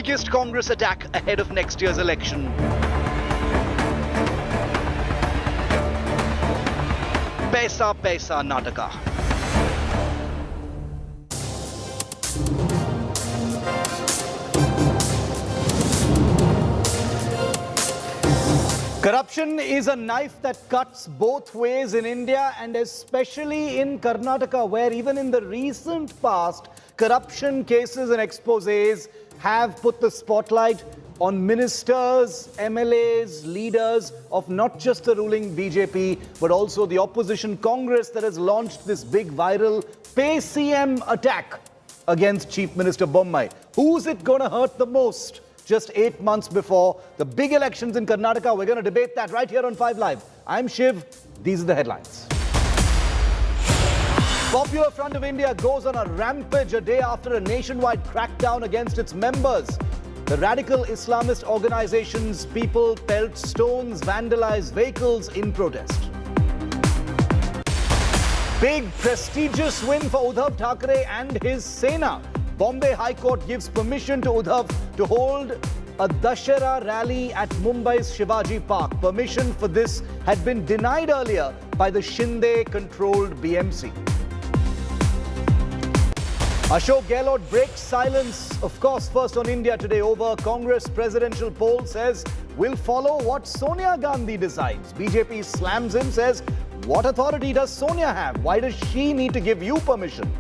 biggest Congress attack ahead of next year's election. Paisa Paisa Nataka. Corruption is a knife that cuts both ways in India and especially in Karnataka, where even in the recent past, corruption cases and exposés have put the spotlight on ministers, MLAs, leaders of not just the ruling BJP, but also the opposition Congress that has launched this big viral PayCM attack against Chief Minister Bommai. Who's it going to hurt the most? Just 8 months before the big elections in Karnataka. We're going to debate that right here on 5 Live. I'm Shiv. These are the headlines. Popular Front of India goes on a rampage a day after a nationwide crackdown against its members. The radical Islamist organization's people pelt stones, vandalized vehicles in protest. Big prestigious win for Uddhav Thackeray and his Sena. Bombay High Court gives permission to Uddhav to hold a Dashera rally at Mumbai's Shivaji Park. Permission for this had been denied earlier by the Shinde-controlled BMC. Ashok Gehlot breaks silence, of course, first on India today over Congress presidential poll, says will follow what Sonia Gandhi decides. BJP slams him, says what authority does Sonia have? Why does she need to give you permission?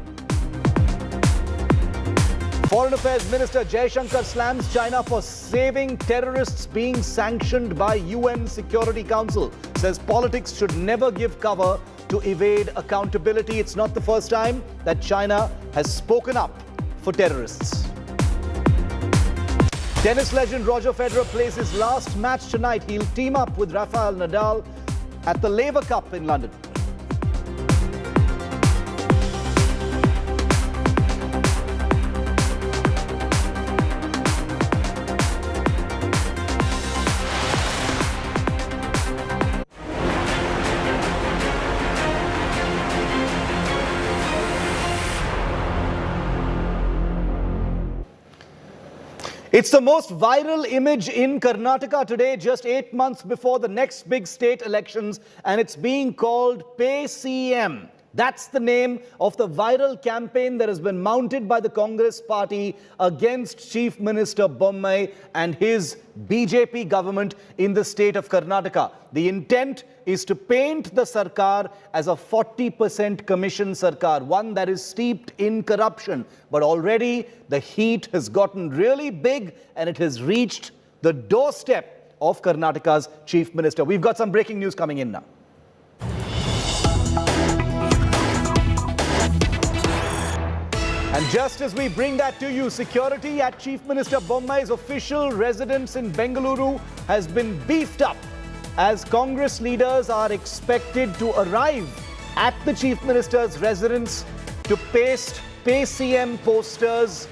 Foreign Affairs Minister Jaishankar slams China for saving terrorists being sanctioned by UN Security Council. Says politics should never give cover to evade accountability. It's not the first time that China has spoken up for terrorists. Tennis legend Roger Federer plays his last match tonight. He'll team up with Rafael Nadal at the Laver Cup in London. It's the most viral image in Karnataka today, just 8 months before the next big state elections, and it's being called PayCM. That's the name of the viral campaign that has been mounted by the Congress party against Chief Minister Bommai and his BJP government in the state of Karnataka. The intent is to paint the Sarkar as a 40% commission Sarkar, one that is steeped in corruption. But already the heat has gotten really big and it has reached the doorstep of Karnataka's Chief Minister. We've got some breaking news coming in now. And just as we bring that to you, security at Chief Minister Bommai's official residence in Bengaluru has been beefed up as Congress leaders are expected to arrive at the Chief Minister's residence to paste PayCM posters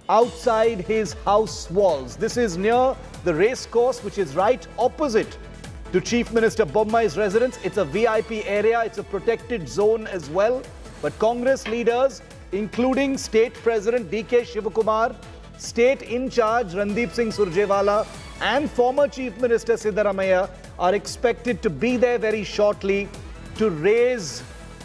outside his house walls. This is near the race course, which is right opposite to Chief Minister Bommai's residence. It's a VIP area, it's a protected zone as well. But Congress leaders, including State President D.K. Shivakumar, State in charge Randeep Singh Surjewala and former Chief Minister Siddaramaiah are expected to be there very shortly to raise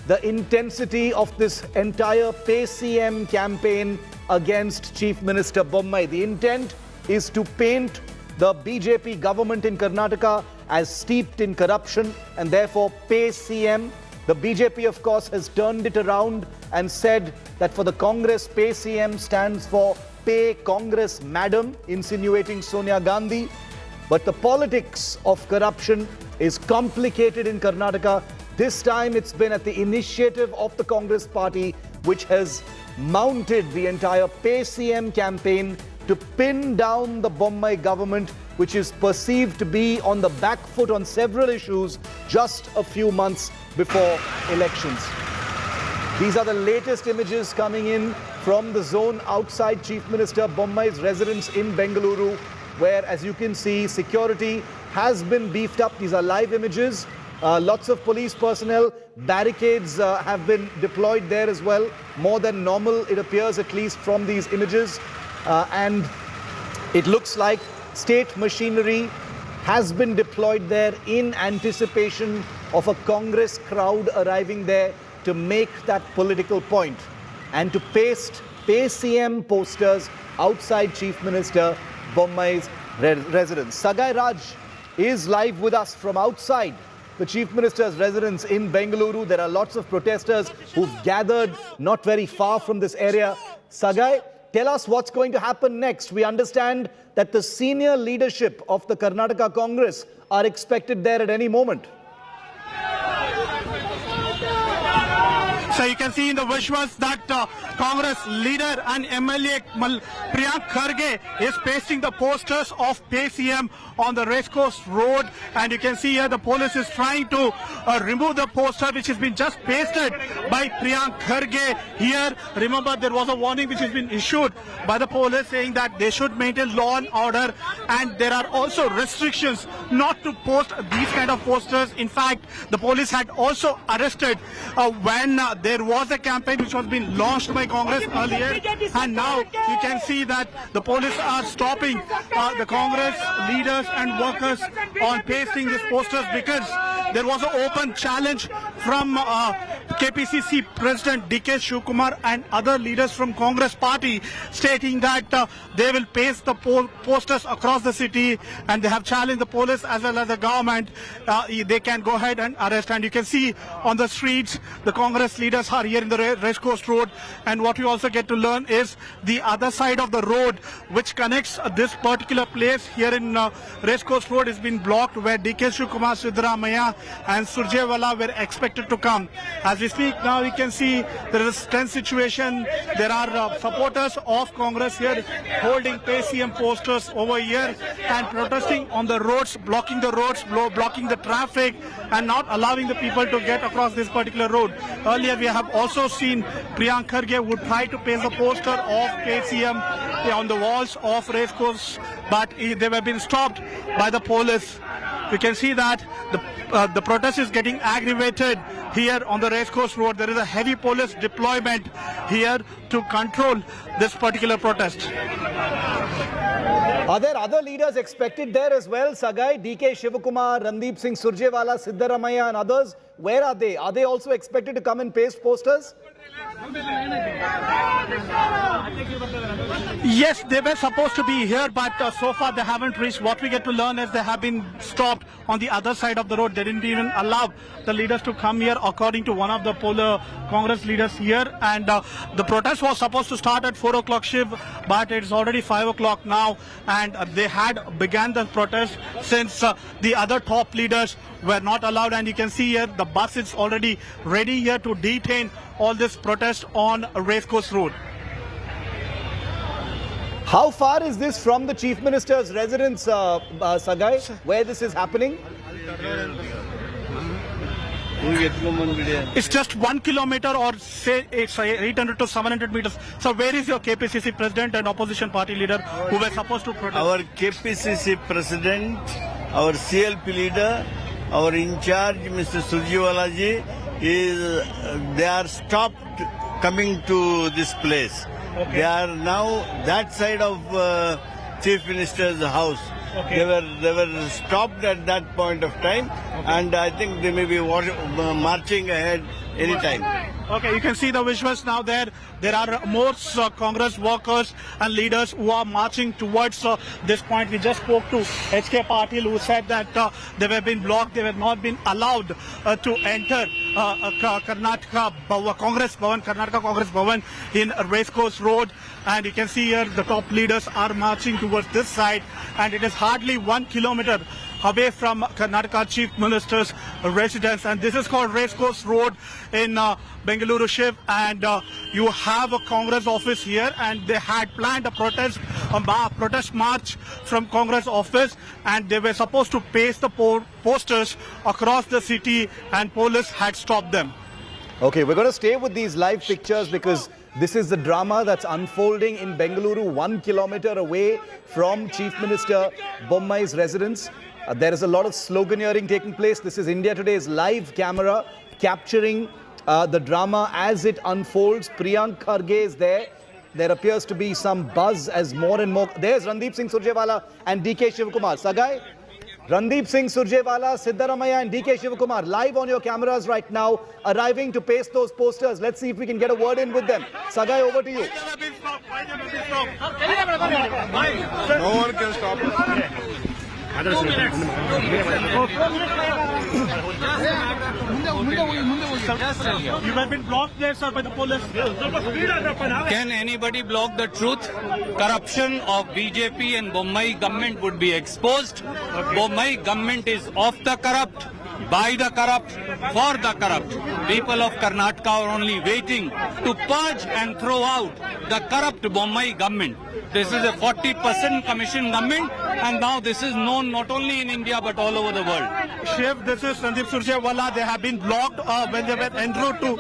the intensity of this entire PayCM campaign against Chief Minister Bommai. The intent is to paint the BJP government in Karnataka as steeped in corruption and therefore PayCM. The BJP, of course, has turned it around and said that for the Congress, PayCM stands for Pay Congress Madam, insinuating Sonia Gandhi. But the politics of corruption is complicated in Karnataka. This time it's been at the initiative of the Congress party, which has mounted the entire PayCM campaign to pin down the Bommai government, which is perceived to be on the back foot on several issues just a few months before elections. These are the latest images coming in from the zone outside Chief Minister Bommai's residence in Bengaluru, where, as you can see, security has been beefed up. These are live images. Lots of police personnel, barricades have been deployed there as well. More than normal, it appears, at least from these images. And It looks like state machinery has been deployed there in anticipation of a Congress crowd arriving there to make that political point and to paste PayCM posters outside Chief Minister Bommai's residence. Sagai Raj is live with us from outside the Chief Minister's residence in Bengaluru. There are lots of protesters who've gathered not very far from this area. Sagai, tell us what's going to happen next. We understand that the senior leadership of the Karnataka Congress are expected there at any moment. So you can see in the visuals that Congress leader and MLA Priyank Kharge is pasting the posters of PayCM on the racecourse road, and you can see here the police is trying to remove the poster which has been just pasted by Priyank Kharge here. Remember, there was a warning which has been issued by the police saying that they should maintain law and order, and there are also restrictions not to post these kind of posters. In fact, the police had also arrested when there was a campaign which was being launched by Congress earlier, and now you can see that the police are stopping the Congress leaders and workers on pasting these posters because there was an open challenge from KPCC President DK Shivkumar and other leaders from Congress party stating that they will paste the posters across the city, and they have challenged the police as well as the government. They can go ahead and arrest, and you can see on the streets the Congress leaders are here in the racecourse road, and what you also get to learn is the other side of the road which connects this particular place here in racecourse road has been blocked, where DK Shivkumar, Siddaramaiah and Surjewala were expected to come. As we speak now, you can see there is a tense situation. There are supporters of Congress here holding PayCM posters over here and protesting on the roads, blocking the roads, blocking the traffic and not allowing the people to get across this particular road. Earlier we have also seen Priyank Kharge would try to paste a poster of PayCM on the walls of racecourse, but they were being stopped by the police. You can see that the protest is getting aggravated here on the racecourse road. There is a heavy police deployment here to control this particular protest. Are there other leaders expected there as well? Sagai, DK Shivakumar, Randeep Singh Surjewala, Siddaramaiah and others, where are they? Are they also expected to come and paste posters? Yes, they were supposed to be here, but so far they haven't reached. What we get to learn is they have been stopped on the other side of the road. They didn't even allow the leaders to come here, according to one of the Congress leaders here. And the protest was supposed to start at 4 o'clock, Shiv, but it's already 5 o'clock now. And they had began the protest since the other top leaders were not allowed. And you can see here the bus is already ready here to detain all this protest on Racecourse Road. How far is this from the Chief Minister's residence, Sagai, where this is happening? It's just 1 kilometer or say 800 to 700 meters. So where is your KPCC president and opposition party leader who were supposed to protest? Our KPCC president, our CLP leader, our in charge, Mr. Surjewala ji, they are stopped coming to this place. Okay. They are now that side of Chief Minister's house. Okay. They were stopped at that point of time, and I think they may be marching ahead anytime. Okay, you can see the visuals now there. There are more Congress workers and leaders who are marching towards this point. We just spoke to HK Patil, who said that they were being blocked. They were not been allowed to enter Karnataka Congress Bhavan, Karnataka Congress Bhavan in Racecourse Road. And you can see here the top leaders are marching towards this side, and it is hardly 1 kilometer away from Karnataka Chief Minister's residence, and this is called Racecourse Road in Bengaluru, Shiv, and you have a Congress office here, and they had planned a protest march from Congress office, and they were supposed to paste the posters across the city, and police had stopped them. Okay, we're going to stay with these live pictures because this is the drama that's unfolding in Bengaluru, 1 kilometer away from Chief Minister Bommai's residence. There is a lot of sloganeering taking place. This is India Today's live camera capturing the drama as it unfolds. Priyank Kharge is there. there appears to be some buzz as more and more. There's Randeep Singh Surjewala and DK Shivkumar. Sagai, Randeep Singh Surjewala, Siddaramaiah and DK Shivkumar live on your cameras right now, arriving to paste those posters. Let's see if we can get a word in with them. Sagai, over to you. No one can stop us. You have been blocked there, sir, by the police. Can anybody block the truth? Corruption of BJP and Bommai government would be exposed. Bommai government is of the corrupt, by the corrupt, for the corrupt. People of Karnataka are only waiting to purge and throw out the corrupt Bommai government. This is a 40% commission government, and now this is known not only in India but all over the world. Shiv, this is Randeep Surjewala. They have been blocked when they were en route to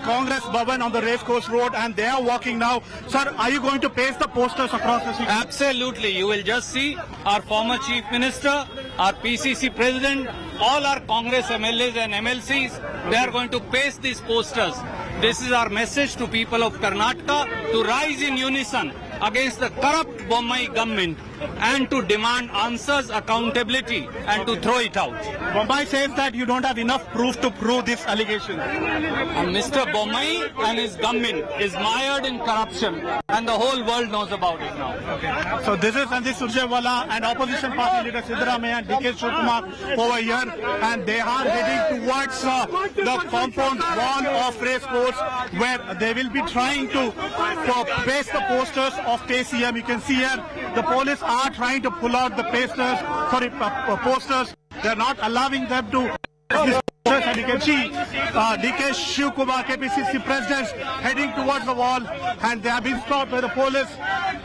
Congress Bhavan on the Racecourse Road, and they are walking now. Sir, are you going to paste the posters across the city? Absolutely. You will just see our former Chief Minister, our PCC President, all our Congress MLAs and MLCs, they are going to paste these posters. This is our message to people of Karnataka to rise in unison against the corrupt Bommai government and to demand answers, accountability, and to throw it out. Bommai says that you don't have enough proof to prove this allegation. Mr. Bommai and his government is mired in corruption, and the whole world knows about it now. So this is Randeep Surjewala and opposition party leader Siddaramaiah and DK Shivkumar over here, and they are heading towards the compound wall of Racecourse, where they will be trying to paste the posters of PayCM. You can see here the police are trying to pull out the posters. They are not allowing them to. And you can see DK Shivkumar, KPCC president, heading towards the wall, and they have been stopped by the police,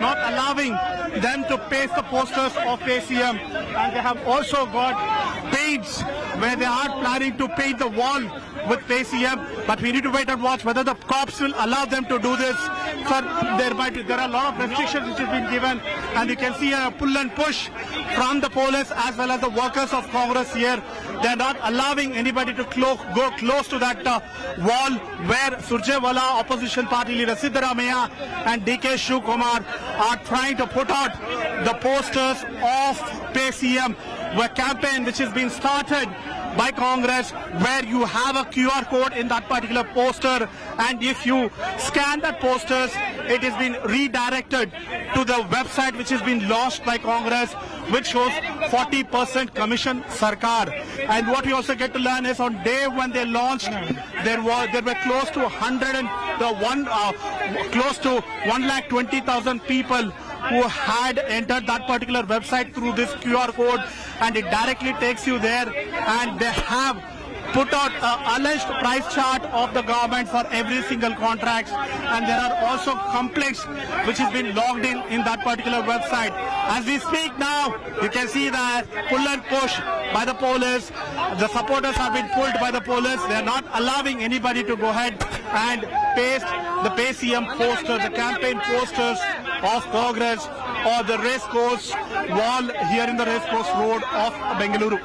not allowing them to paste the posters of PayCM. And they have also got paints where they are planning to paint the wall with PayCM, but we need to wait and watch whether the cops will allow them to do this. So there are a lot of restrictions which have been given, and you can see a pull and push from the police as well as the workers of Congress here. They are not allowing anybody to go close to that wall where Surjewala, opposition party leader Siddaramaiah and DK Shivkumar are trying to put out the posters of PayCM, a campaign which has been started by Congress, where you have a QR code in that particular poster, and if you scan that posters, it has been redirected to the website which has been launched by Congress, which shows 40% commission Sarkar. And what we also get to learn is on day when they launched, there were close to 120,000 people who had entered that particular website through this QR code, and it directly takes you there, and they have put out an alleged price chart of the government for every single contract, and there are also complaints which has been logged in that particular website. As we speak now, you can see that pull and push by the police. The supporters have been pulled by the police. They are not allowing anybody to go ahead and paste the PayCM posters, the campaign posters of Congress or the racecourse wall here in the racecourse road of Bengaluru.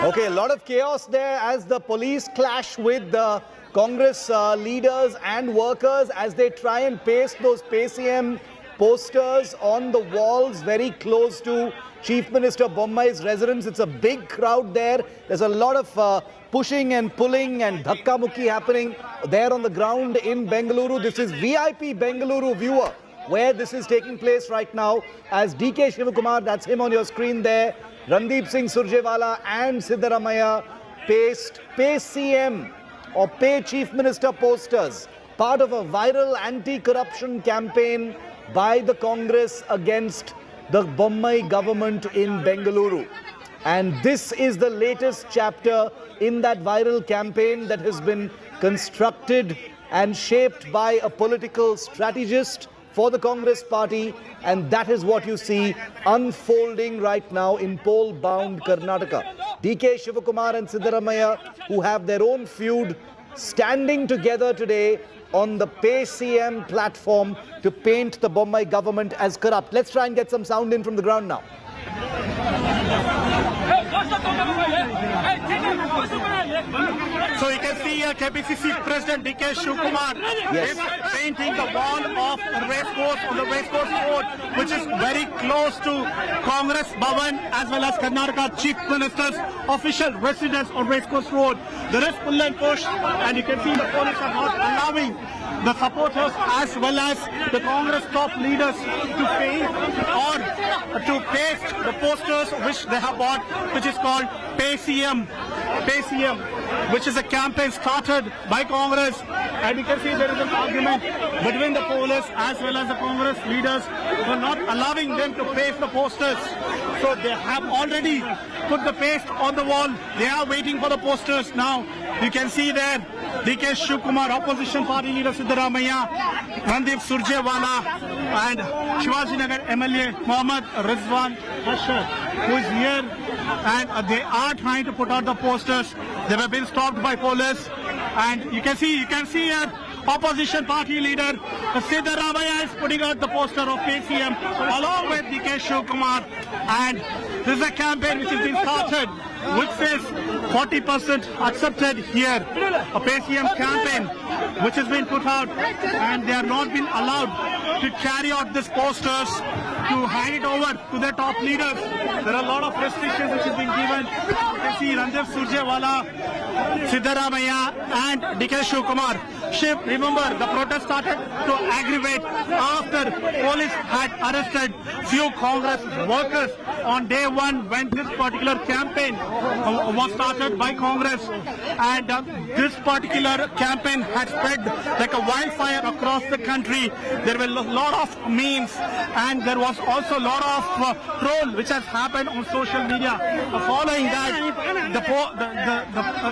Okay, a lot of chaos there as the police clash with the Congress leaders and workers as they try and paste those PayCM posters on the walls very close to Chief Minister Bommai's residence. It's a big crowd there. There's a lot of pushing and pulling and dhakka mukki happening there on the ground in Bengaluru. This is VIP Bengaluru viewer where this is taking place right now as DK Shivkumar, that's him on your screen there, Randeep Singh Surjewala and Siddaramaiah paste PayCM or Pay Chief Minister posters, part of a viral anti-corruption campaign by the Congress against the Bommai government in Bengaluru. And this is the latest chapter in that viral campaign that has been constructed and shaped by a political strategist for the Congress party, and that is what you see unfolding right now in poll-bound Karnataka. DK Shivkumar and Siddaramaiah, who have their own feud, standing together today on the PayCM platform to paint the Bommai government as corrupt. Let's try and get some sound in from the ground now. So you can see here KPCC President D.K. Shivkumar is painting the wall of the racecourse on the racecourse road, which is very close to Congress Bhavan as well as Karnataka Chief Minister's official residence on racecourse road. There is pull and push, and you can see the police are not allowing the supporters as well as the Congress top leaders to pay or to paste the posters which they have bought, which is called PayCM, which is a campaign started by Congress. And you can see there is an argument between the police as well as the Congress leaders for not allowing them to paste the posters. So they have already put the paste on the wall. They are waiting for the posters now. You can see there D.K. Shivkumar, opposition party leader Siddaramaiah, Randeep Surjewala and Shivajinagar MLA Mohammad Rizwan Ashar, who is here, and they are trying to put out the posters. They have been stopped by police, and you can see here opposition party leader Siddaramaiah is putting out the poster of PayCM along with D.K. Shivkumar, and this is a campaign which has been started which says 40% accepted here, a PayCM campaign which has been put out, and they are not been allowed to carry out these posters to hand it over to their top leaders. There are a lot of restrictions which has been given. You can see Randeep Surjewala, Siddaramaiah and D.K. Shivkumar. Shiv, remember the protest started to aggravate after police had arrested few Congress workers on day one when this particular campaign was started by Congress, and this particular campaign had spread like a wildfire across the country. There were a lot of memes, and there was also a lot of troll which has happened on social media. Following that,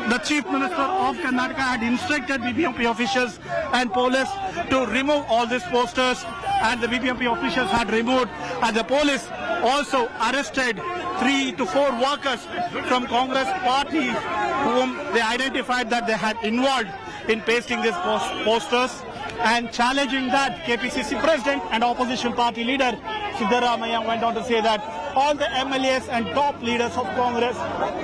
the Chief Minister of Karnataka had instructed BBMP officials and police to remove all these posters, and the BBMP officials had removed, and the police also arrested 3 to 4 workers from Congress party whom they identified that they had involved in pasting these posters. And challenging that, KPCC President and opposition party leader Siddaramaiah went on to say that all the MLAs and top leaders of Congress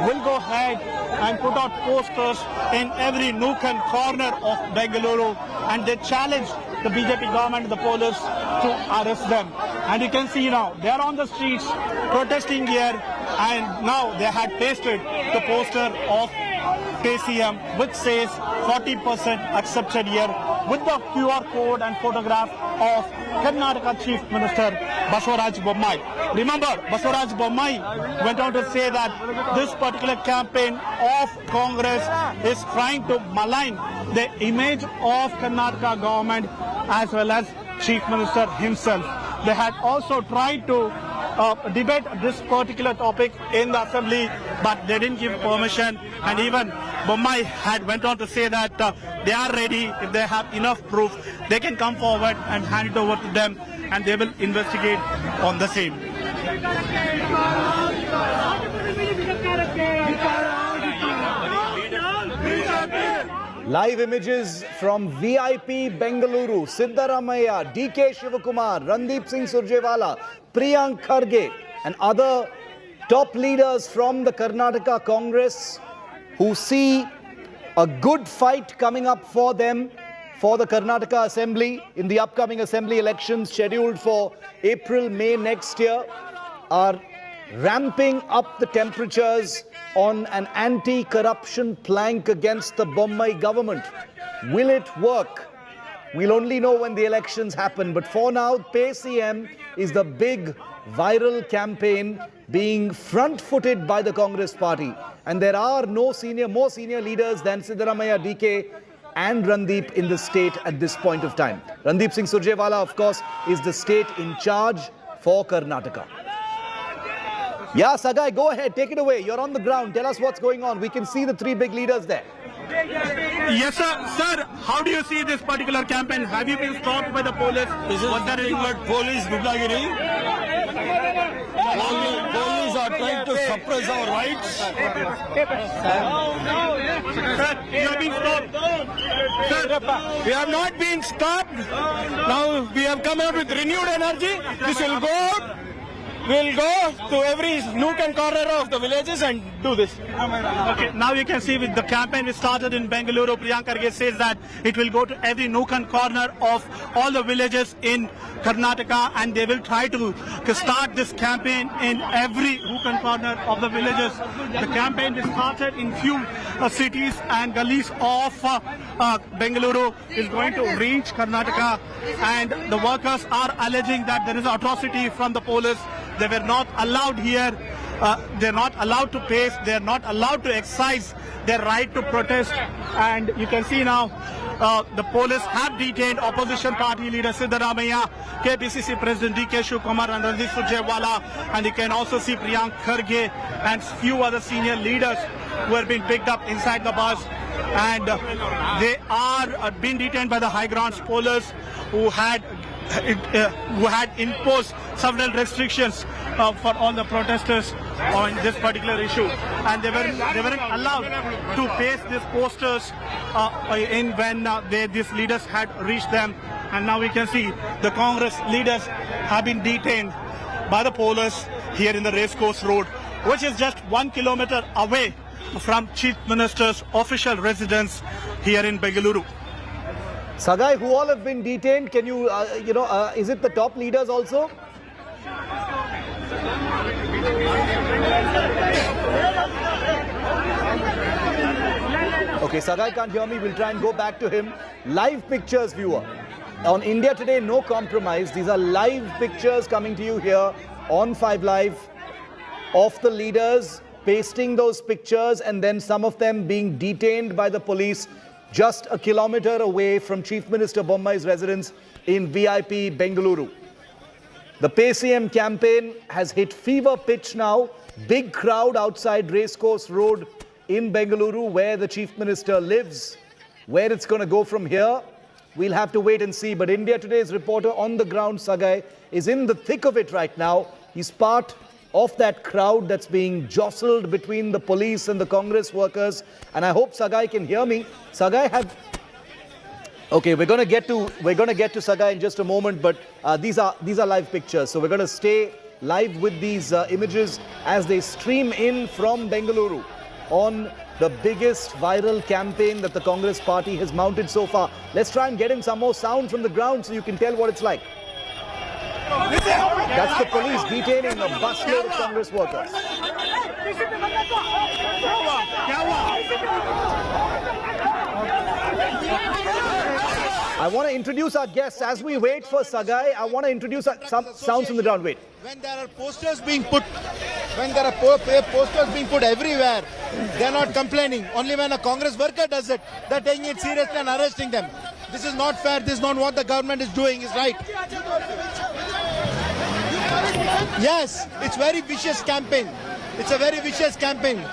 will go ahead and put out posters in every nook and corner of Bengaluru, and they challenged the BJP government and the police to arrest them. And you can see now they are on the streets protesting here, and now they had pasted the poster of PayCM which says 40% accepted here with the QR code and photograph of Karnataka Chief Minister Basavraj Bommai. Remember, Basavraj Bommai went on to say that this particular campaign of Congress is trying to malign the image of Karnataka government as well as Chief Minister himself. They had also tried to debate this particular topic in the assembly, but they didn't give permission, and even Bommai had went on to say that they are ready. If they have enough proof, they can come forward and hand it over to them, and they will investigate on the same. Live images from VIP Bengaluru, Siddaramaiah, D.K. Shivkumar, Randeep Singh Surjewala, Priyank Kharge and other top leaders from the Karnataka Congress who see a good fight coming up for them for the Karnataka Assembly in the upcoming Assembly elections scheduled for April, May next year, are ramping up the temperatures on an anti-corruption plank against the Bommai government. Will it work? We'll only know when the elections happen. But for now, PayCM is the big viral campaign being front-footed by the Congress party. And there are more senior leaders than Siddaramaiah, DK and Randeep in the state at this point of time. Randeep Singh Surjewala, of course, is the state in charge for Karnataka. Yeah, Sagai, go ahead, take it away. You're on the ground. Tell us what's going on. We can see the 3 big leaders there. Yes, sir. Sir, how do you see this particular campaign? Have you been stopped by the police? This is nothing but police gudagiri. Police are trying to suppress our rights. Sir, you have been stopped. Sir, We have not been stopped. Now we have come out with renewed energy. This will go out. will go to every nook and corner of the villages and do this. Okay, now you can see with the campaign we started in Bengaluru, Priyank Kharge says that it will go to every nook and corner of all the villages in Karnataka, and they will try to start this campaign in every nook and corner of the villages. The campaign is started in few cities and gullies of Bengaluru, is going to reach Karnataka, and the workers are alleging that there is atrocity from the police. They were not allowed here. They're not allowed to pace. They're not allowed to exercise their right to protest. And you can see now the police have detained opposition party leader Siddaramaiah, KPCC President D.K. Shivkumar and Ranjit Surjewala. And you can also see Priyank Kharge and few other senior leaders who have been picked up inside the bus. And they are being detained by the high grounds police who had imposed several restrictions for all the protesters on this particular issue, and they weren't allowed to paste these posters in when these leaders had reached them. And now we can see the Congress leaders have been detained by the police here in the Racecourse Road, which is just 1 kilometer away from Chief Minister's official residence here in Bengaluru. Sagai, who all have been detained? Can you, is it the top leaders also? Okay, Sagai can't hear me. We'll try and go back to him. Live pictures, viewer. On India Today, no compromise. These are live pictures coming to you here on 5 Live of the leaders pasting those pictures, and then some of them being detained by the police just a kilometer away from Chief Minister Bommai's residence in VIP Bengaluru. The PayCM campaign has hit fever pitch now. Big crowd outside Racecourse Road in Bengaluru, where the Chief Minister lives. Where it's going to go from here, we'll have to wait and see. But India Today's reporter on the ground, Sagai, is in the thick of it right now. He's part of that crowd that's being jostled between the police and the Congress workers. And I hope Sagai can hear me. Sagai have... Okay, we're going to get to Sagai in just a moment, but these are live pictures. So we're going to stay live with these images as they stream in from Bengaluru on the biggest viral campaign that the Congress party has mounted so far. Let's try and get in some more sound from the ground so you can tell what it's like. That's the police detaining a busload of Congress workers. I want to introduce our guests. As we wait for Sagai, I want to introduce some sounds from the ground. Wait. When there are posters being put, everywhere, they are not complaining. Only when a Congress worker does it, they are taking it seriously and arresting them. This is not fair. This is not what the government is doing. Is right. Yes, it's very vicious campaign. It's a very vicious campaign.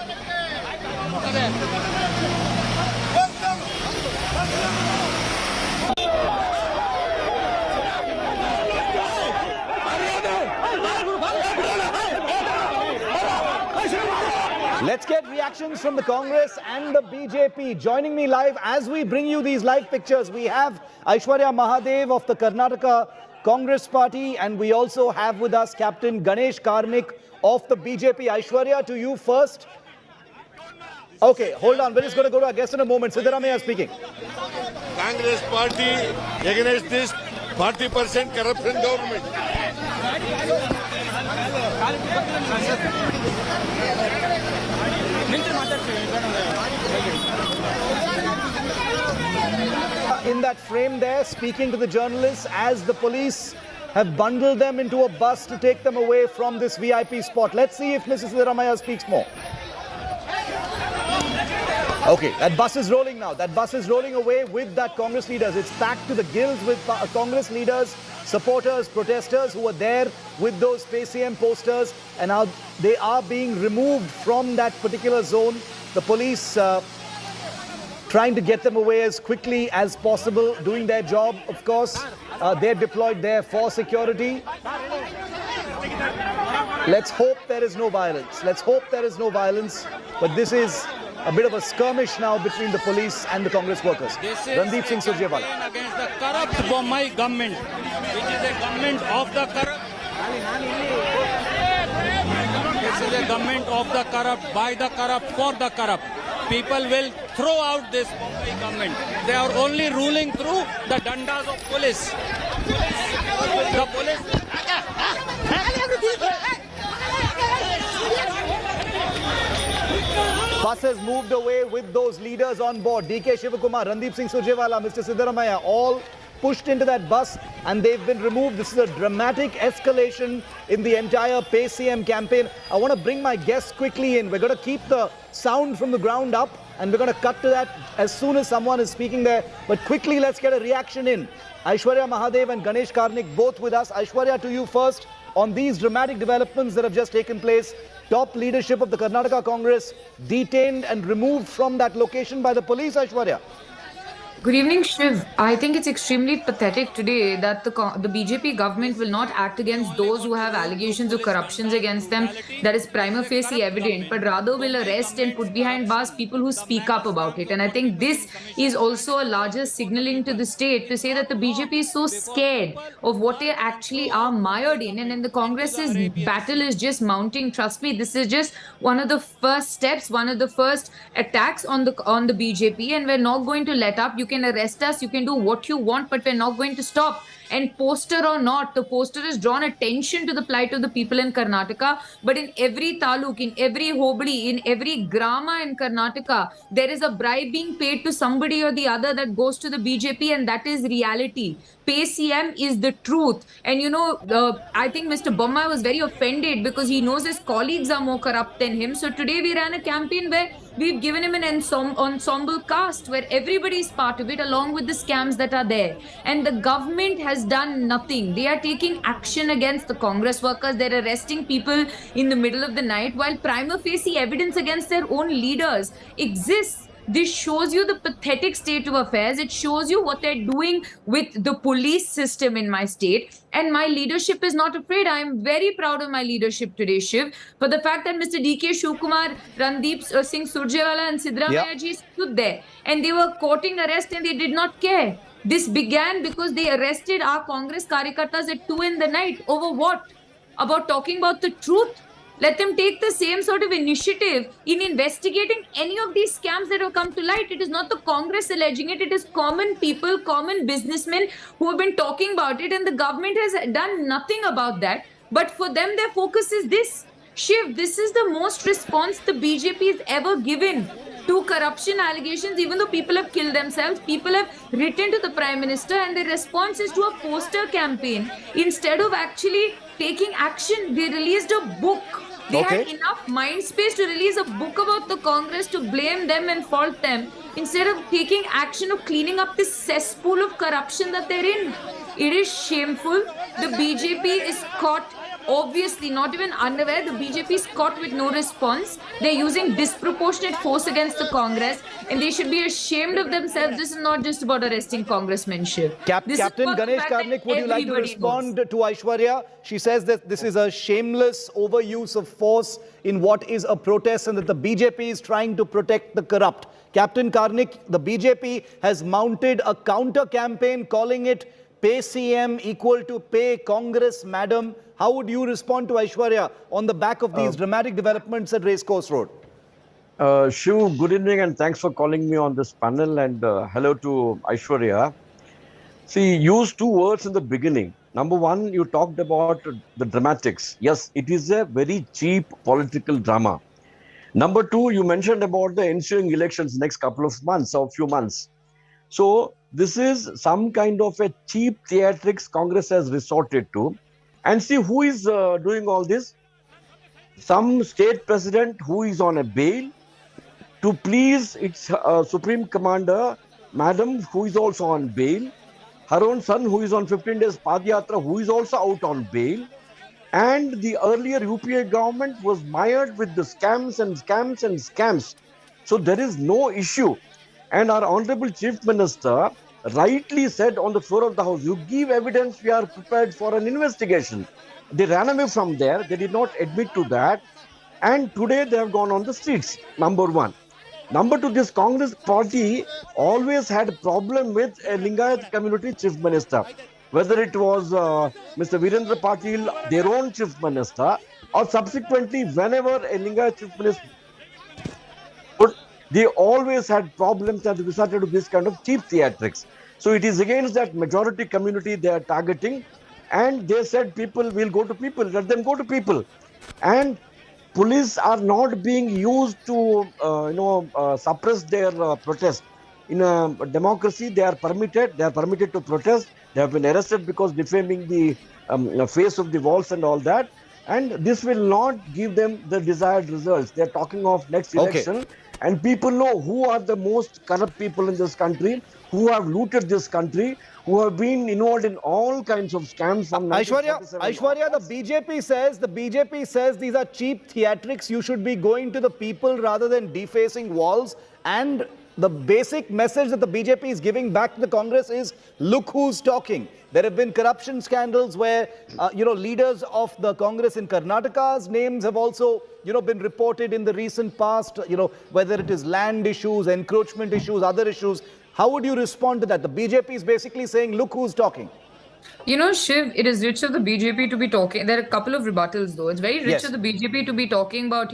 Let's get reactions from the Congress and the BJP. Joining me live as we bring you these live pictures, we have Aishwarya Mahadev of the Karnataka Congress Party, and we also have with us Captain Ganesh Karnik of the BJP. Aishwarya, to you first. Okay, hold on. We're just going to go to our guest in a moment. Siddaramaiah speaking. Congress party against this 40% corruption government. In that frame there, speaking to the journalists as the police have bundled them into a bus to take them away from this VIP spot. Let's see if Mrs. Siddaramaiah speaks more. Okay, that bus is rolling now. That bus is rolling away with that Congress leaders. It's packed to the gills with Congress leaders, supporters, protesters who were there with those PayCM posters, and now they are being removed from that particular zone. The police trying to get them away as quickly as possible, doing their job, of course. They're deployed there for security. Let's hope there is no violence. Let's hope there is no violence. But this is a bit of a skirmish now between the police and the Congress workers. Randeep Singh Surjewala. Against the corrupt Bommai government, which is a government of the corrupt. This is a government of the corrupt, by the corrupt, for the corrupt. People will throw out this Bombay government. They are only ruling through the dandas of police. The police. Bus has moved away with those leaders on board. DK Shivakumar, Randeep Singh Surjewala, Mr. Siddaramaiah, all pushed into that bus and they've been removed. This is a dramatic escalation in the entire PayCM campaign. I want to bring my guests quickly in. We're going to keep the sound from the ground up and we're going to cut to that as soon as someone is speaking there. But quickly, let's get a reaction in. Aishwarya Mahadev and Ganesh Karnik both with us. Aishwarya, to you first on these dramatic developments that have just taken place. Top leadership of the Karnataka Congress detained and removed from that location by the police, Aishwarya. Good evening, Shiv. I think it's extremely pathetic today that the BJP government will not act against those who have allegations of corruptions against them that is prima facie evident, but rather will arrest and put behind bars people who speak up about it. And I think this is also a larger signaling to the state to say that the BJP is so scared of what they actually are mired in. And then the Congress's battle is just mounting. Trust me, this is just one of the first steps, one of the first attacks on the BJP, and we're not going to let up. You can arrest us, you can do what you want, but we're not going to stop. And poster or not, the poster has drawn attention to the plight of the people in Karnataka. But in every taluk, in every hobli, in every grama in Karnataka, there is a bribe being paid to somebody or the other that goes to the BJP, and that is reality. PayCM is the truth. And you know, I think Mr. Bommai was very offended because he knows his colleagues are more corrupt than him. So today we ran a campaign where we've given him an ensemble cast where everybody is part of it along with the scams that are there. And the government has done nothing. They are taking action against the Congress workers. They're arresting people in the middle of the night while prima facie evidence against their own leaders exists. This shows you the pathetic state of affairs. It shows you what they're doing with the police system in my state. And my leadership is not afraid. I am very proud of my leadership today, Shiv, for the fact that Mr. DK Shivakumar, Randeep Singh Surjewala and Siddaramaiah ji stood there and they were courting arrest and they did not care. This began because they arrested our Congress Karyakartas at 2 in the night. Over what? About talking about the truth? Let them take the same sort of initiative in investigating any of these scams that have come to light. It is not the Congress alleging it. It is common people, common businessmen who have been talking about it, and the government has done nothing about that. But for them, their focus is this. Shiv, this is the most response the BJP has ever given to corruption allegations, even though people have killed themselves. People have written to the Prime Minister and the response is to a poster campaign. Instead of actually taking action, they released a book. They had enough mind space to release a book about the Congress to blame them and fault them instead of taking action of cleaning up this cesspool of corruption that they're in. It is shameful. The BJP is caught, obviously not even unaware. The BJP is caught with no response. They're using disproportionate force against the Congress and they should be ashamed of themselves. This is not just about arresting congressmen, Shiv. Captain Ganesh Karnik, would you like to respond to Aishwarya? She says that this is a shameless overuse of force in what is a protest and that the BJP is trying to protect the corrupt. Captain Karnik, the BJP has mounted a counter campaign calling it PayCM equal to Pay Congress, madam. How would you respond to Aishwarya on the back of these dramatic developments at Racecourse Road? Shiv, good evening and thanks for calling me on this panel, and hello to Aishwarya. See, you used 2 words in the beginning. Number one, you talked about the dramatics. Yes, it is a very cheap political drama. Number 2, you mentioned about the ensuing elections next couple of months or few months. So this is some kind of a cheap theatrics Congress has resorted to. And see who is doing all this. Some state president who is on a bail to please its Supreme Commander, madam, who is also on bail. Her own son who is on 15 days Padyatra, who is also out on bail. And the earlier UPA government was mired with the scams and scams and scams. So there is no issue. And our Honorable Chief Minister rightly said on the floor of the House, you give evidence, we are prepared for an investigation. They ran away from there. They did not admit to that. And today they have gone on the streets, number one. Number 2, this Congress party always had a problem with a Lingayat community chief minister. whether it was Mr. Virendra Patil, their own chief minister, or subsequently whenever a Lingayat chief minister, they always had problems and resorted to this kind of cheap theatrics. So it is against that majority community they are targeting, and they said people will go to people, let them go to people. And police are not being used to suppress their protest. In a democracy, they are permitted to protest. They have been arrested because defaming the face of the walls and all that. And this will not give them the desired results. They are talking of next election. And people know who are the most corrupt people in this country, who have looted this country, who have been involved in all kinds of scams. From Aishwarya, the BJP says these are cheap theatrics. You should be going to the people rather than defacing walls. And the basic message that the BJP is giving back to the Congress is, look who's talking. There have been corruption scandals where, leaders of the Congress in Karnataka's names have also, been reported in the recent past, whether it is land issues, encroachment issues, other issues. How would you respond to that? The BJP is basically saying, look who's talking. Shiv, it is rich of the BJP to be talking. There are a couple of rebuttals, though. It's very rich of the BJP to be talking about,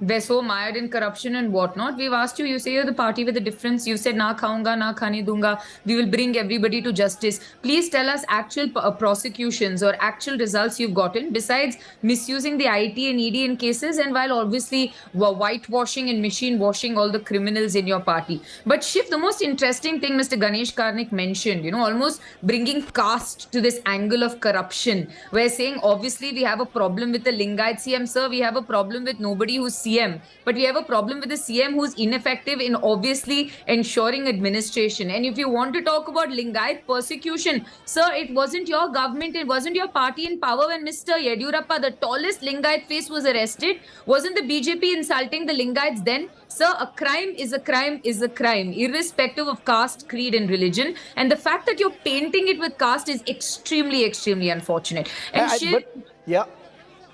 they're so mired in corruption and whatnot. We've asked you say you're the party with a difference. You said, na khaunga, na khane dunga. We will bring everybody to justice. Please tell us actual prosecutions or actual results you've gotten, besides misusing the IT and ED in cases, and while obviously whitewashing and machine washing all the criminals in your party. But Shiv, the most interesting thing Mr. Ganesh Karnik mentioned, almost bringing caste to this angle of corruption. We're saying obviously we have a problem with the Lingayat CM. Sir, we have a problem with nobody who's CM, but we have a problem with the CM who's ineffective in obviously ensuring administration. And if you want to talk about Lingayat persecution, sir, it wasn't your government, it wasn't your party in power when Mr. Yediyurappa, the tallest Lingayat face, was arrested. Wasn't the BJP insulting the Lingayats then? Sir, a crime is a crime is a crime, irrespective of caste, creed and religion. And the fact that you're painting it with caste is extremely, extremely unfortunate. And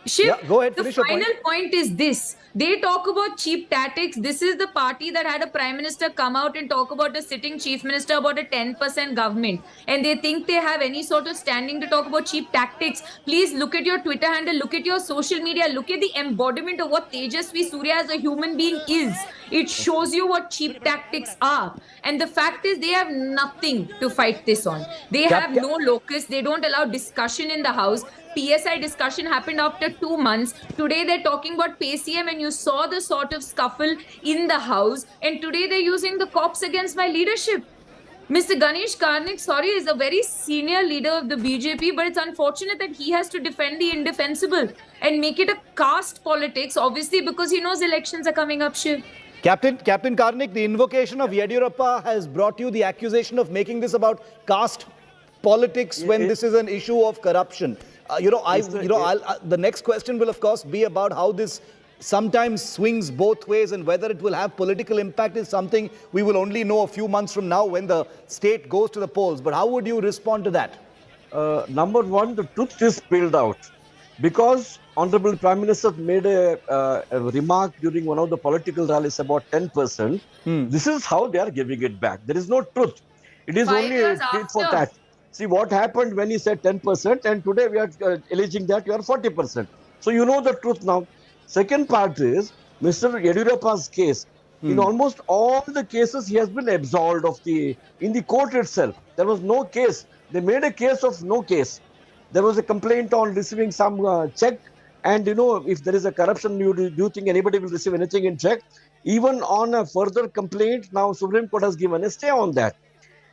Shiv, go ahead, the final point is this. They talk about cheap tactics. This is the party that had a prime minister come out and talk about a sitting chief minister about a 10% government. And they think they have any sort of standing to talk about cheap tactics. Please look at your Twitter handle, look at your social media, look at the embodiment of what Tejasvi Surya as a human being is. It shows you what cheap tactics are. And the fact is they have nothing to fight this on. They have no locus. They don't allow discussion in the house. PSI discussion happened after 2 months. Today they're talking about PayCM, and you saw the sort of scuffle in the house. And today they're using the cops against my leadership. Mr. Ganesh Karnik, sorry, is a very senior leader of the BJP, but it's unfortunate that he has to defend the indefensible and make it a caste politics, obviously because he knows elections are coming up, Shiv. Captain Karnik, the invocation of Yediyurappa has brought you the accusation of making this about caste politics when this is an issue of corruption. The next question will, of course, be about how this sometimes swings both ways, and whether it will have political impact is something we will only know a few months from now when the state goes to the polls. But how would you respond to that? Number one, the truth is spilled out. Because Honorable Prime Minister made a remark during one of the political rallies about 10%. This is how they are giving it back. There is no truth. It is only a tit for tat. See what happened when he said 10%, and today we are alleging that you are 40%. So you know the truth now. Second part is Mr. Yediyurappa's case. In almost all the cases, he has been absolved in the court itself. There was no case. They made a case of no case. There was a complaint on receiving some check, and if there is a corruption, do you think anybody will receive anything in check? Even on a further complaint, now Supreme Court has given a stay on that.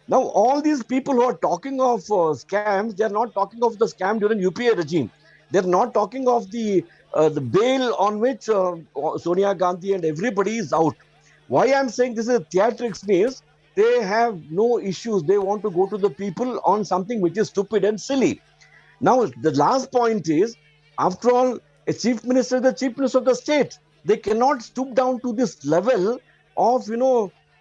Now, all these people who are talking of scams, they are not talking of the scam during UPA regime. They are not talking of the bail on which Sonia Gandhi and everybody is out. Why I am saying this is theatrics means they have no issues. They want to go to the people on something which is stupid and silly. Now, the last point is, after all, a chief minister is the chief minister of the state. They cannot stoop down to this level of,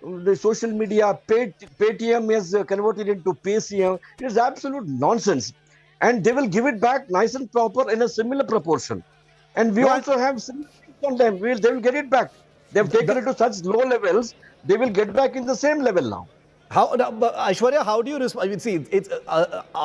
the social media. Paytm is converted into PayCM. It is absolute nonsense. And they will give it back nice and proper in a similar proportion. And we also have on them. They will get it back. They have taken it to such low levels. They will get back in the same level now. Aishwarya, how do you respond? I mean, see, it's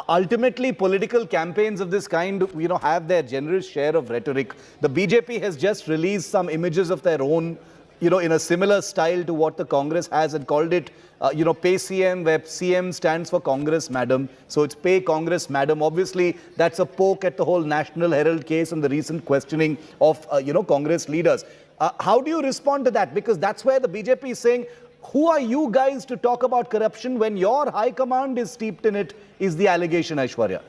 ultimately political campaigns of this kind, have their generous share of rhetoric. The BJP has just released some images of their own, in a similar style to what the Congress has, and called it, PayCM, where CM stands for Congress, Madam. So it's Pay Congress, Madam. Obviously, that's a poke at the whole National Herald case and the recent questioning of, Congress leaders. How do you respond to that? Because that's where the BJP is saying, who are you guys to talk about corruption when your high command is steeped in it, is the allegation, Aishwarya.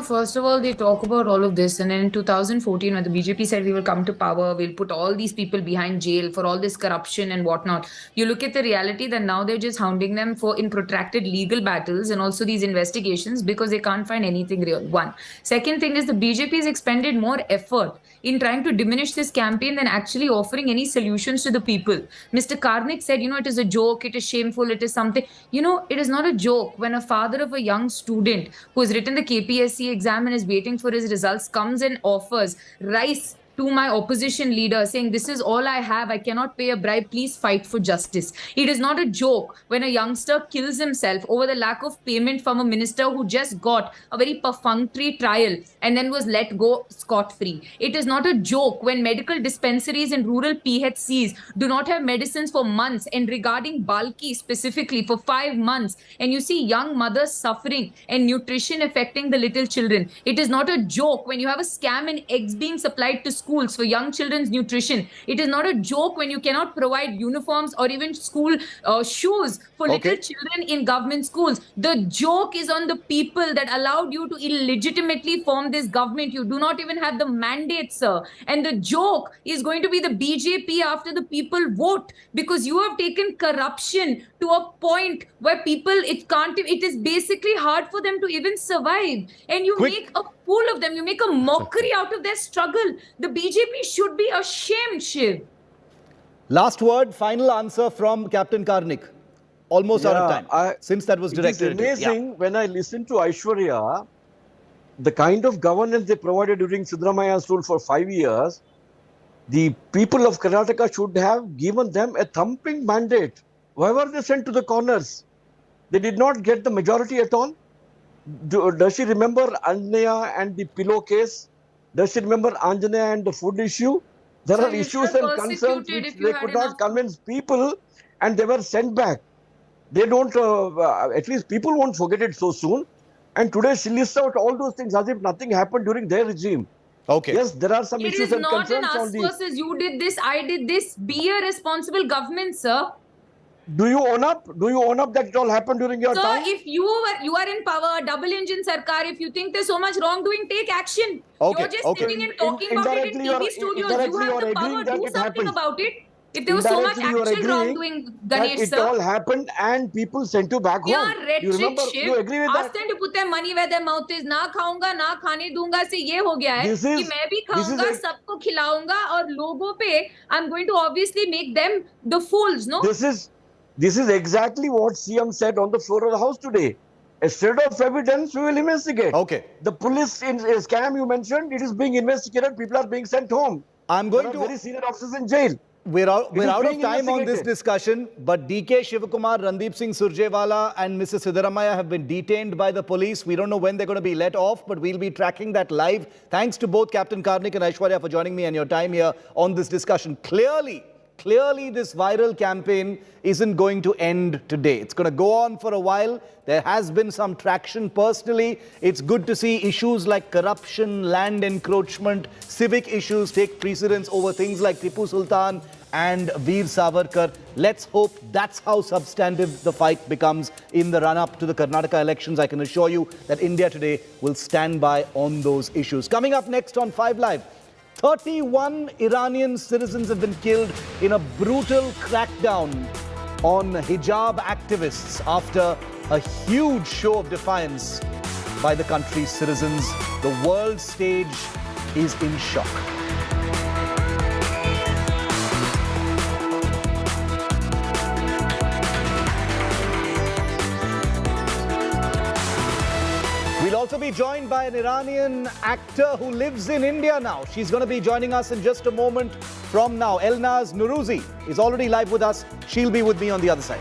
First of all, they talk about all of this. And then in 2014, when the BJP said we will come to power, we'll put all these people behind jail for all this corruption and whatnot. You look at the reality that now they're just hounding them in protracted legal battles and also these investigations because they can't find anything real. One. Second thing is the BJP has expended more effort in trying to diminish this campaign than actually offering any solutions to the people. Mr. Karnik said, it is a joke, it is shameful, it is something. It is not a joke when a father of a young student who has written the KPSC exam and is waiting for his results comes and offers rice to my opposition leader saying, this is all I have, I cannot pay a bribe, please fight for justice. It is not a joke when a youngster kills himself over the lack of payment from a minister who just got a very perfunctory trial and then was let go scot-free. It is not a joke when medical dispensaries in rural PHCs do not have medicines for months, and regarding Balki specifically for 5 months, and you see young mothers suffering and nutrition affecting the little children. It is not a joke when you have a scam in eggs being supplied to schools for young children's nutrition. It is not a joke when you cannot provide uniforms or even school shoes for little children in government schools. The joke is on the people that allowed you to illegitimately form this government. You do not even have the mandate, sir. And the joke is going to be the BJP after the people vote, because you have taken corruption to a point where people, it is basically hard for them to even survive. And you make a fool of them. You make a mockery out of their struggle. The BJP should be ashamed, Shiv. Last word, final answer from Captain Karnik. Almost out of time, since that was directed. It is amazing when I listen to Aishwarya, the kind of governance they provided during Siddaramaya's rule for 5 years. The people of Karnataka should have given them a thumping mandate. Why were they sent to the corners? They did not get the majority at all. Does she remember Anjaneya and the pillow case? Does she remember Anjaneya and the food issue? There are issues and concerns which they could not convince people, and they were sent back. They don't, at least people won't forget it so soon. And today she lists out all those things as if nothing happened during their regime. Okay. Yes, there are some issues and concerns on the... It is not an us versus you did this, I did this. Be a responsible government, sir. Do you own up? Do you own up that it all happened during your time? So if you are in power, double engine sarkar, if you think there's so much wrongdoing, take action. Okay, You're just sitting and talking about it in TV studios. You have the power, do something about it. If there was so much actual wrongdoing, Ganesh sir. It all happened and people sent you back home. Yeah, rhetoric, Shiv. You agree with Ask them to put their money where their mouth is. ना खाऊंगा, ना खाने दूंगा से ये हो गया है कि मैं भी खाऊंगा, सबको खिलाऊंगा और लोगों पे I'm going to obviously make them the fools, no? This is exactly what CM said on the floor of the House today. A shred of evidence, we will investigate. Okay. The police scam you mentioned, it is being investigated. People are being sent home. I'm going to... very senior officers in jail. We're out of time on this discussion, but DK Shivakumar, Randeep Singh Surjewala and Mr. Siddaramaiah have been detained by the police. We don't know when they're going to be let off, but we'll be tracking that live. Thanks to both Captain Karnik and Aishwarya for joining me and your time here on this discussion. Clearly, this viral campaign isn't going to end today. It's going to go on for a while. There has been some traction personally. It's good to see issues like corruption, land encroachment, civic issues take precedence over things like Tipu Sultan and Veer Savarkar. Let's hope that's how substantive the fight becomes in the run-up to the Karnataka elections. I can assure you that India Today will stand by on those issues. Coming up next on 5 Live, 31 Iranian citizens have been killed in a brutal crackdown on hijab activists after a huge show of defiance by the country's citizens. The world stage is in shock. We'll also be joined by an Iranian actor who lives in India now. She's going to be joining us in just a moment from now. Elnaz Nuruzi is already live with us. She'll be with me on the other side.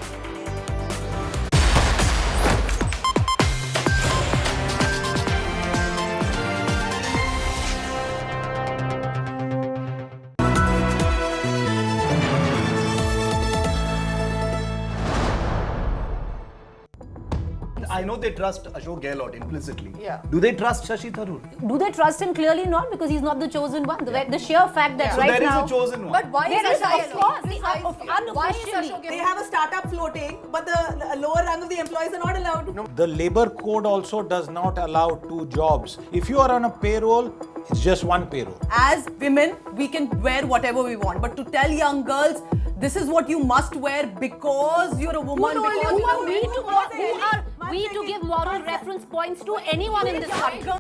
they trust Ashok Gehlot implicitly. Yeah. Do they trust Shashi Tharoor? Do they trust him? Clearly not, because he's not the chosen one. The sheer fact that So right there is now... a chosen one. But why is There is, Ashok of course, Gehlot? Why is Ashok They Gehlot? have a startup floating, but the lower rung of the employees are not allowed. The labor code also does not allow 2 jobs. If you are on a payroll, it's just one payroll. As women, we can wear whatever we want, but to tell young girls, this is what you must wear because you're a woman. Who because are we to give moral reference points to anyone in this country?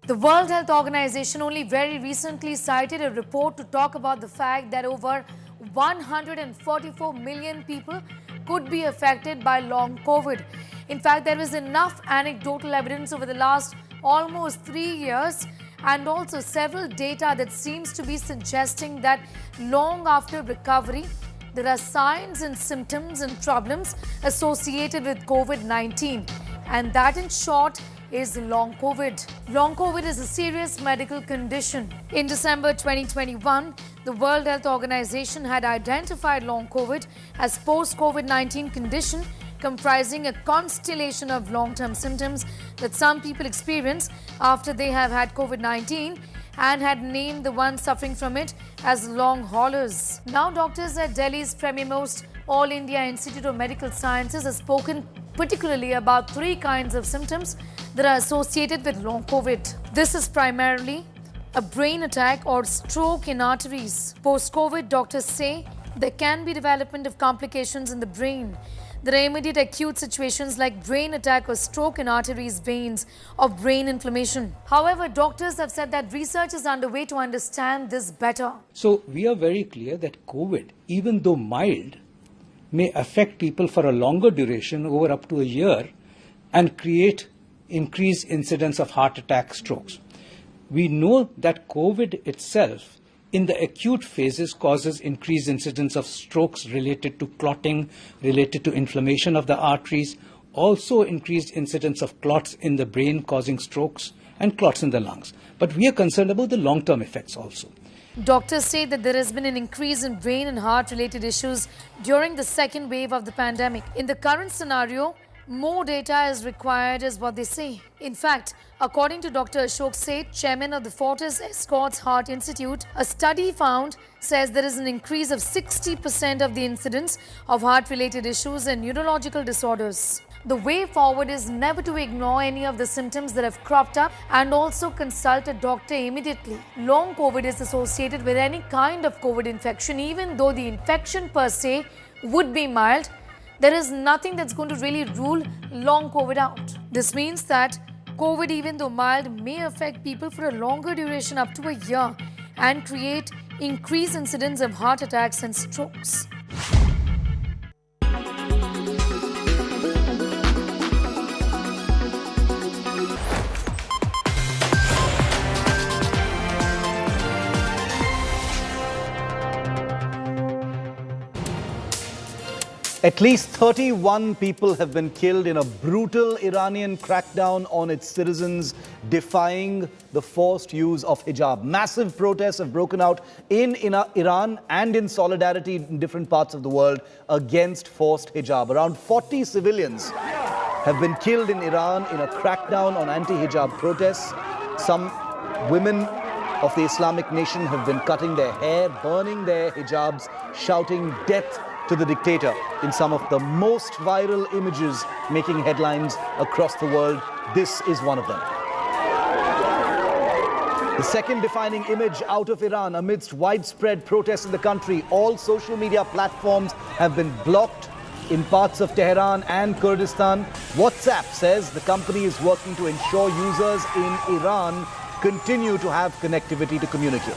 The World Health Organization only very recently cited a report to talk about the fact that over 144 million people could be affected by long COVID. In fact, there is enough anecdotal evidence over the last almost 3 years and also several data that seems to be suggesting that long after recovery, there are signs and symptoms and problems associated with COVID-19. And that in short is long COVID. Long COVID is a serious medical condition. In December 2021, the World Health Organization had identified long COVID as post-COVID-19 condition comprising a constellation of long-term symptoms that some people experience after they have had COVID-19 and had named the ones suffering from it as long haulers. Now, doctors at Delhi's premiermost All India Institute of Medical Sciences have spoken particularly about 3 kinds of symptoms that are associated with long COVID. This is primarily a brain attack or stroke in arteries. Post-COVID, doctors say there can be development of complications in the brain. There are immediate acute situations like brain attack or stroke in arteries, veins, or brain inflammation. However, doctors have said that research is underway to understand this better. So we are very clear that COVID, even though mild, may affect people for a longer duration, over up to a year, and create increased incidence of heart attack, strokes. We know that COVID itself, in the acute phases, causes increased incidence of strokes related to clotting, related to inflammation of the arteries, also increased incidence of clots in the brain causing strokes and clots in the lungs. But we are concerned about the long-term effects also. Doctors say that there has been an increase in brain and heart-related issues during the second wave of the pandemic. In the current scenario, More data is required is what they say. In fact, according to Dr. Ashok Seth, chairman of the Fortis Escorts Heart Institute, a study found says there is an increase of 60% of the incidence of heart-related issues and neurological disorders. The way forward is never to ignore any of the symptoms that have cropped up and also consult a doctor immediately. Long COVID is associated with any kind of COVID infection, even though the infection per se would be mild. There is nothing that's going to really rule long COVID out. This means that COVID, even though mild, may affect people for a longer duration up to a year and create increased incidence of heart attacks and strokes. At least 31 people have been killed in a brutal Iranian crackdown on its citizens, defying the forced use of hijab. Massive protests have broken out in Iran and in solidarity in different parts of the world against forced hijab. Around 40 civilians have been killed in Iran in a crackdown on anti-hijab protests. Some women of the Islamic nation have been cutting their hair, burning their hijabs, shouting death to the dictator in some of the most viral images making headlines across the world. This is one of them. The second defining image out of Iran amidst widespread protests in the country. All social media platforms have been blocked in parts of Tehran and Kurdistan. WhatsApp says the company is working to ensure users in Iran continue to have connectivity to communicate.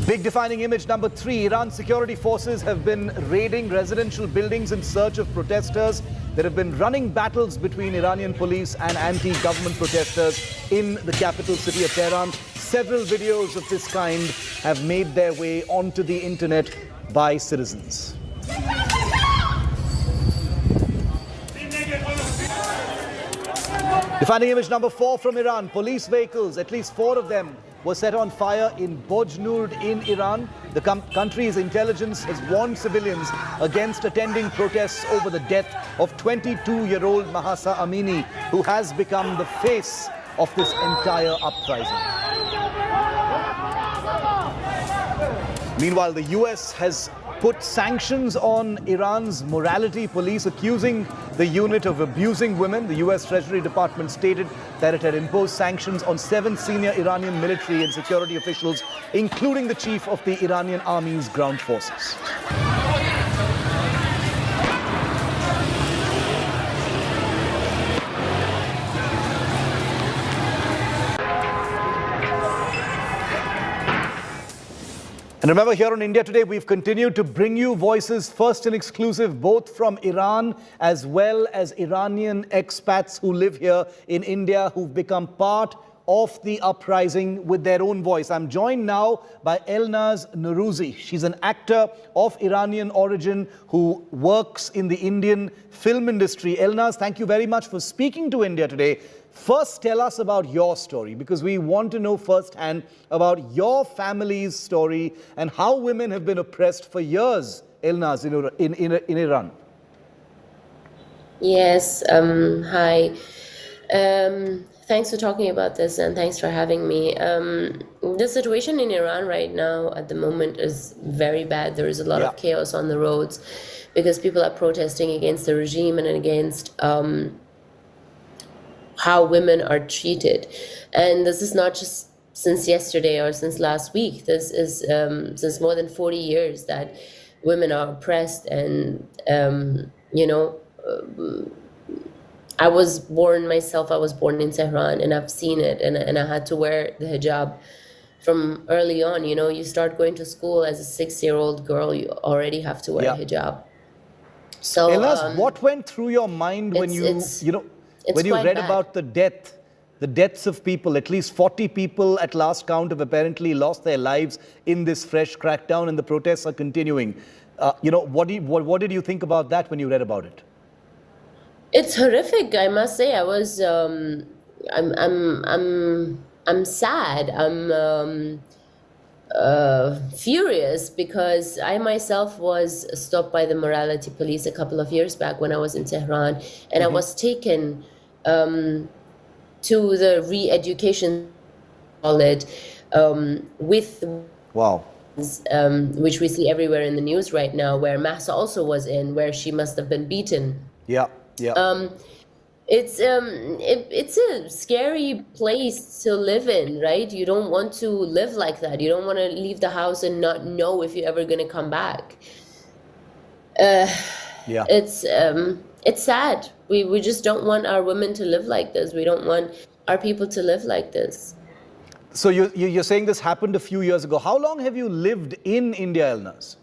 Big defining image number 3, Iran's security forces have been raiding residential buildings in search of protesters. There have been running battles between Iranian police and anti-government protesters in the capital city of Tehran. Several videos of this kind have made their way onto the internet by citizens. Defining image number 4 from Iran, police vehicles, at least 4 of them, were set on fire in Bojnurd in Iran. The country's intelligence has warned civilians against attending protests over the death of 22-year-old Mahsa Amini, who has become the face of this entire uprising. Meanwhile, the US has put sanctions on Iran's morality police, accusing the unit of abusing women. The US Treasury Department stated that it had imposed sanctions on 7 senior Iranian military and security officials, including the chief of the Iranian army's ground forces. And remember, here on India Today, we've continued to bring you voices, first and exclusive, both from Iran as well as Iranian expats who live here in India, who've become part of the uprising with their own voice. I'm joined now by Elnaz Nuruzi. She's an actor of Iranian origin who works in the Indian film industry. Elnaz, thank you very much for speaking to India Today. First, tell us about your story, because we want to know firsthand about your family's story and how women have been oppressed for years, Elnaz, in Iran. Yes, hi. Thanks for talking about this, and thanks for having me. The situation in Iran right now at the moment is very bad. There is a lot of chaos on the roads because people are protesting against the regime and against how women are treated. And this is not just since yesterday or since last week. This is since more than 40 years that women are oppressed. And, I was born in Tehran, and I've seen it, and I had to wear the hijab from early on. You start going to school as a 6-year-old girl, you already have to wear a hijab. So, Elnaz, what went through your mind when you read about the deaths of people? At least 40 people at last count have apparently lost their lives in this fresh crackdown, and the protests are continuing. What did you think about that when you read about it? It's horrific, I must say. I was, I'm sad. furious because I myself was stopped by the morality police a couple of years back when I was in Tehran, and I was taken to the re-education college with which we see everywhere in the news right now, where Mahsa also was in, where she must have been beaten. It's a scary place to live in, right? You don't want to live like that. You don't want to leave the house and not know if you're ever going to come back. It's sad. We just don't want our women to live like this. We don't want our people to live like this. So you're saying this happened a few years ago. How long have you lived in India, Elnaz?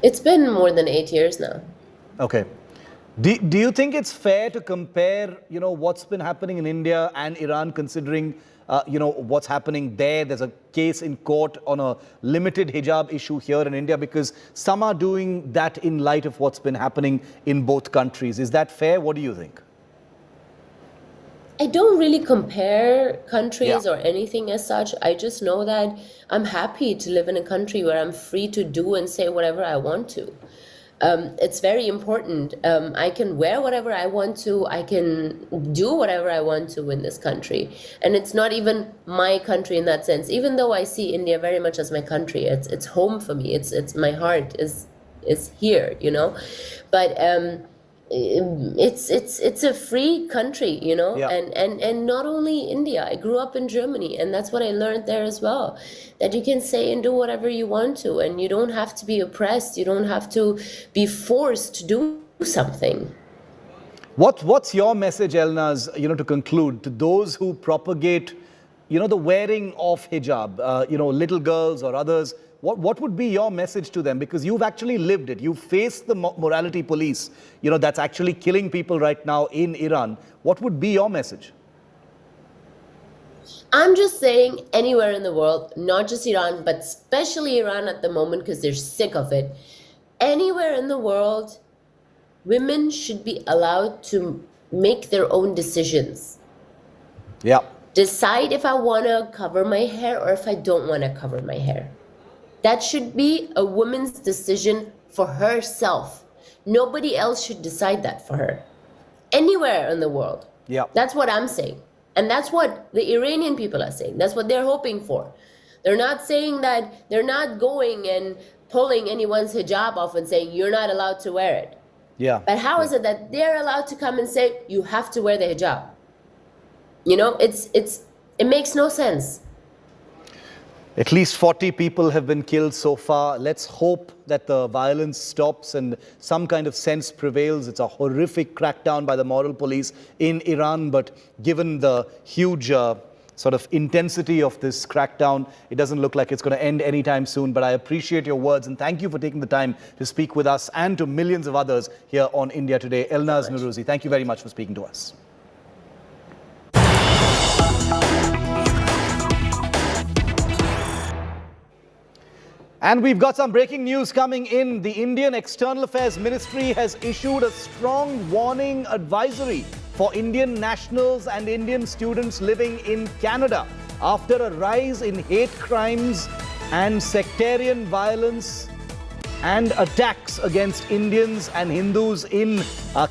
It's been more than 8 years now. Okay. Do you think it's fair to compare, what's been happening in India and Iran, considering, what's happening there? There's a case in court on a limited hijab issue here in India, because some are doing that in light of what's been happening in both countries. Is that fair? What do you think? I don't really compare countries or anything as such. I just know that I'm happy to live in a country where I'm free to do and say whatever I want to. It's very important. I can wear whatever I want to. I can do whatever I want to in this country. And it's not even my country in that sense. Even though I see India very much as my country, it's home for me. It's my heart is here, But it's a free country, and not only India. I grew up in Germany, and that's what I learned there as well, that you can say and do whatever you want to, and you don't have to be oppressed. You don't have to be forced to do something. What's your message, Elnaz, to conclude, to those who propagate, the wearing of hijab, little girls or others? What would be your message to them? Because you've actually lived it. You've faced the morality police, that's actually killing people right now in Iran. What would be your message? I'm just saying, anywhere in the world, not just Iran, but especially Iran at the moment, because they're sick of it. Anywhere in the world, women should be allowed to make their own decisions. Decide if I want to cover my hair or if I don't want to cover my hair. That should be a woman's decision for herself. Nobody else should decide that for her. Anywhere in the world. That's what I'm saying. And that's what the Iranian people are saying. That's what they're hoping for. They're not saying that, they're not going and pulling anyone's hijab off and saying, you're not allowed to wear it. But how is it that they're allowed to come and say, you have to wear the hijab? It makes no sense. At least 40 people have been killed so far. Let's hope that the violence stops and some kind of sense prevails. It's a horrific crackdown by the moral police in Iran, but given the huge sort of intensity of this crackdown, it doesn't look like it's going to end anytime soon. But I appreciate your words and thank you for taking the time to speak with us and to millions of others here on India Today. Elnaz Nuruzi, thank you very much for speaking to us. And we've got some breaking news coming in. The Indian External Affairs Ministry has issued a strong warning advisory for Indian nationals and Indian students living in Canada after a rise in hate crimes and sectarian violence and attacks against Indians and Hindus in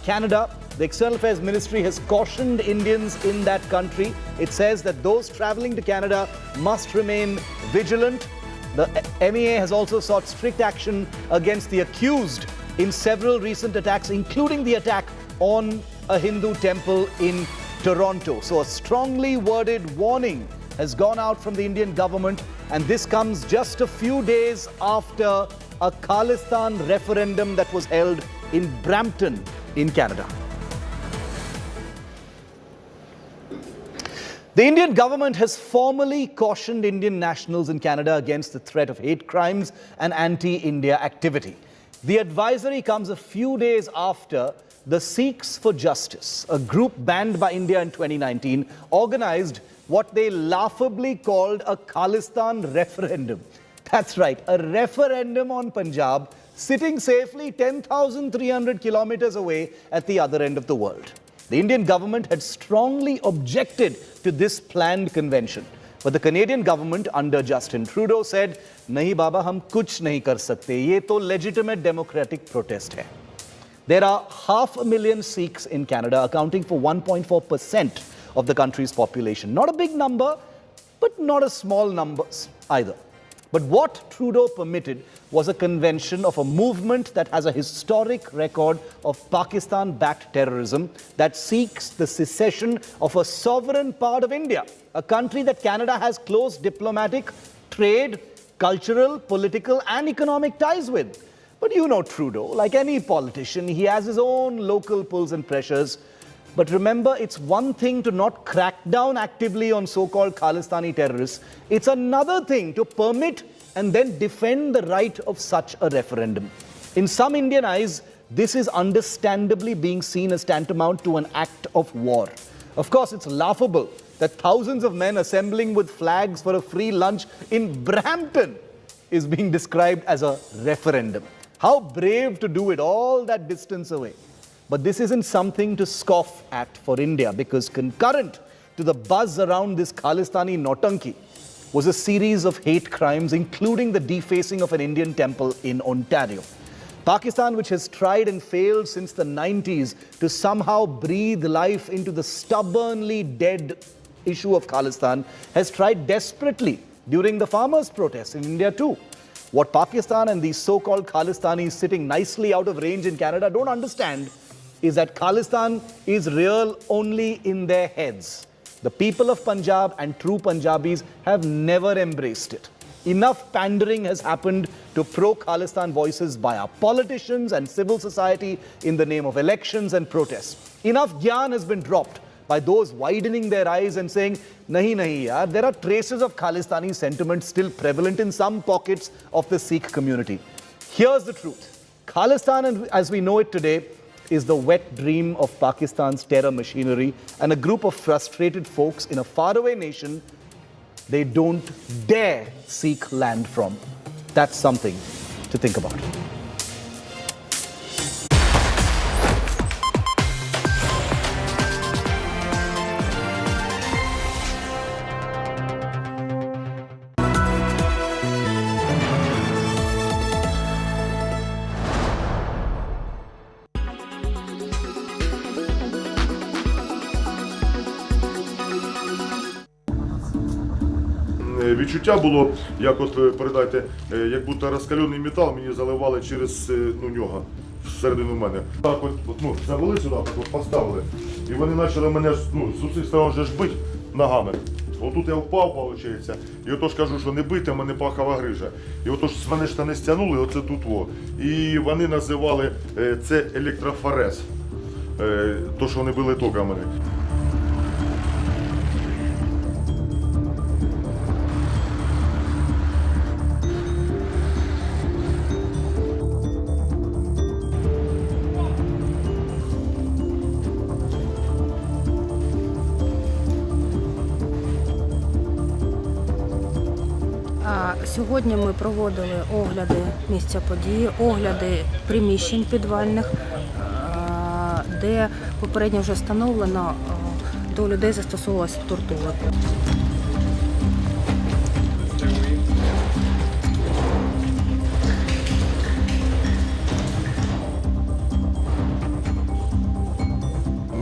Canada. The External Affairs Ministry has cautioned Indians in that country. It says that those traveling to Canada must remain vigilant. The MEA has also sought strict action against the accused in several recent attacks, including the attack on a Hindu temple in Toronto. So a strongly worded warning has gone out from the Indian government, and this comes just a few days after a Khalistan referendum that was held in Brampton in Canada. The Indian government has formally cautioned Indian nationals in Canada against the threat of hate crimes and anti-India activity. The advisory comes a few days after the Sikhs for Justice, a group banned by India in 2019, organized what they laughably called a Khalistan referendum. That's right, a referendum on Punjab, sitting safely 10,300 kilometers away at the other end of the world. The Indian government had strongly objected to this planned convention. But the Canadian government under Justin Trudeau said, "Nahi baba, hum kuch nahi kar sakte. Ye to legitimate democratic protest hai." There are 500,000 Sikhs in Canada, accounting for 1.4% of the country's population. Not a big number, but not a small number either. But what Trudeau permitted was a convention of a movement that has a historic record of Pakistan-backed terrorism that seeks the secession of a sovereign part of India, a country that Canada has close diplomatic, trade, cultural, political and economic ties with. But you know Trudeau, like any politician, he has his own local pulls and pressures. But remember, it's one thing to not crack down actively on so-called Khalistani terrorists. It's another thing to permit and then defend the right of such a referendum. In some Indian eyes, this is understandably being seen as tantamount to an act of war. Of course, it's laughable that thousands of men assembling with flags for a free lunch in Brampton is being described as a referendum. How brave to do it all that distance away. But this isn't something to scoff at for India, because concurrent to the buzz around this Khalistani Nautanki was a series of hate crimes, including the defacing of an Indian temple in Ontario. Pakistan, which has tried and failed since the 90s to somehow breathe life into the stubbornly dead issue of Khalistan, has tried desperately during the farmers' protests in India too. What Pakistan and these so-called Khalistanis sitting nicely out of range in Canada don't understand is that Khalistan is real only in their heads. The people of Punjab and true Punjabis have never embraced it. Enough pandering has happened to pro-Khalistan voices by our politicians and civil society in the name of elections and protests. Enough gyan has been dropped by those widening their eyes and saying, "Nahi, nahi, yaar, there are traces of Khalistani sentiment still prevalent in some pockets of the Sikh community." Here's the truth. Khalistan, as we know it today, is the wet dream of Pakistan's terror machinery and a group of frustrated folks in a faraway nation they don't dare seek land from. That's something to think about. Відчуття було, як от передайте, як будто розкалений метал мені заливали через нього, всередину мене. Так от завели сюди, так от поставили, і вони почали мене з усіх сторон вже ж бити ногами. Отут я впав, виходить, і отож кажу, що не бити, а мене пахова грижа. І отож з мене штани стягнули, оце тут во. І вони називали це електрофорез, то, що вони били токами. Сьогодні ми проводили огляди місця події, огляди приміщень підвальних, де попередньо вже встановлено, до людей застосовувалася тортура.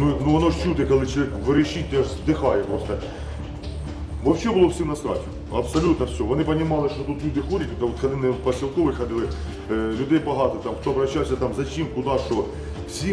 Ну воно ж чути, коли чоловік верещить, аж здихає просто. Взагалі було всім насрать. Абсолютно все. Вони розуміли, що тут люди ходять, тут ходили посілкові ходили, людей багато, там, хто обращався, там, за чим, куди, що.